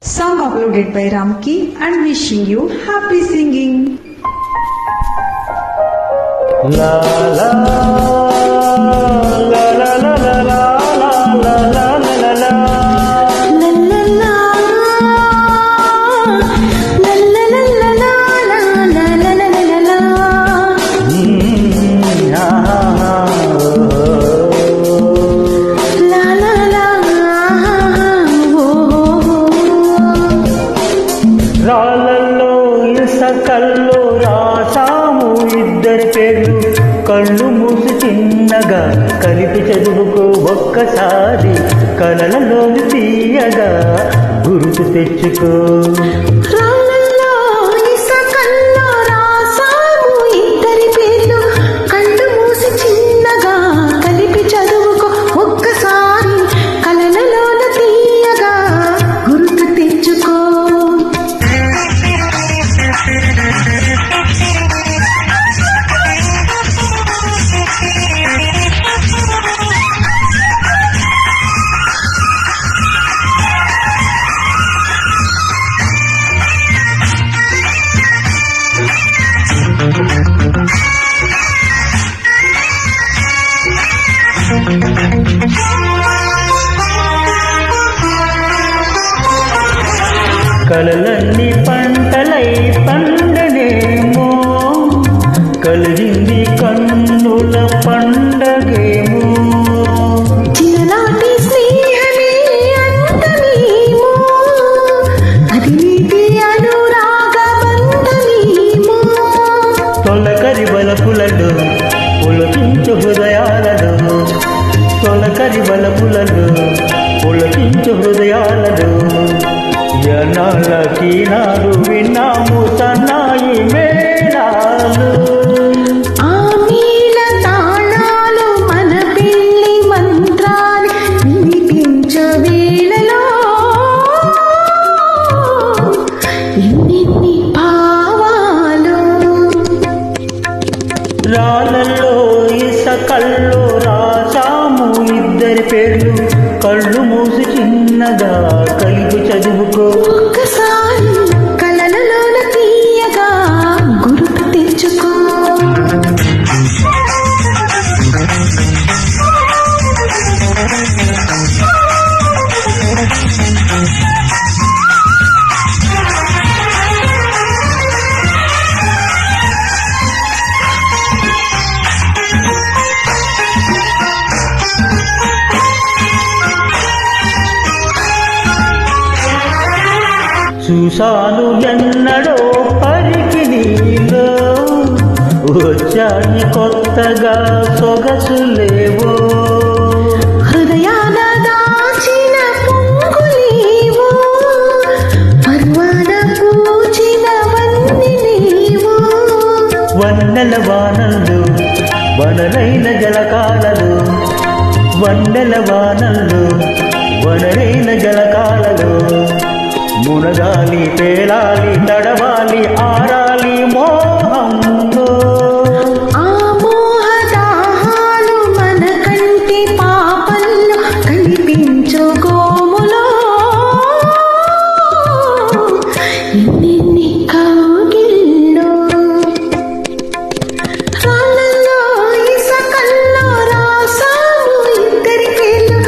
Song uploaded by Ramki and wishing you happy singing. La la la la la la la la la la la. రాళ్ళల్లో ఇసకల్లో రాసాము ఇద్దరి పేర్లు, కళ్ళు మూసి చిన్నగా కలిపి చదువుకో ఒక్కసారి, కలలలోని తీయగా గుర్తు తెచ్చుకో. కలలన్నీ పంటలై పండనేమో, కలిగింది కన్నుల పండగేమో. చిన్ననాటి స్నేహమే అంతమేమో, అది నీటి అనురాగ బంధమేమో. తొలకరి బలపులలో పులకించు హృదయాలలో, తొలకరి బలపులలో పులకించు హృదయాలలో. ఎన్నాళ్ళకి నాడు విన్నాము సన్నాయి మేళాలు, ఆ మేళ తాళాలు మన పెళ్లి మంత్రాలు వినిపించే వేళలో ఎన్నెన్ని భావాలు. రాళ్ళల్లో ఇసకల్లో రాసాము ఇద్దరి పేర్లు, కళ్ళు మూసి చిన్నగా కలిపి చదువుకో ఒక్కసారి, కలలలోన తీయగా గుర్తు తెచ్చుకో. చూశాను ఎన్నడో పరికి నీలో, వచ్చాయి కొత్తగా సొగసులేవో. హృదయాన దాచిన పొంగులేవో, పర్వాన పూచిన వన్నెలేవో. వన్నెల వానల్లో వనరైన జలకాలలో, వన్నెల వానల్లో వనరైన జలకాలలో. మునగాలి తేలాలి తడవాలి ఆరాలి మోహంలో, ఆ మోహదాహాలు మన కంటి పాపల్లో కనిపించు గోములో. ఎన్నెన్ని కౌగిల్లో, రాళ్ళల్లో ఇసకల్లో రాసాము ఇద్దరి పేర్లు,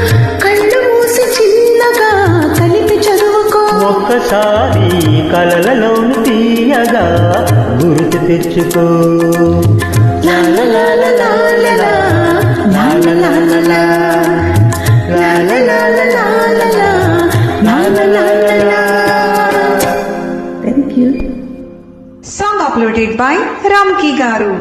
కళ్ళు మూసి చిన్నగా కలిపి చదువుకో. ఒక్కసారి కలలలోని తీయగా గుర్తు తెచ్చుకో. లా లా లా లా లా లా లా లా లా లా లా లా లా లా లా లా లా లా. Thank you. Song uploaded by Ramki Garu.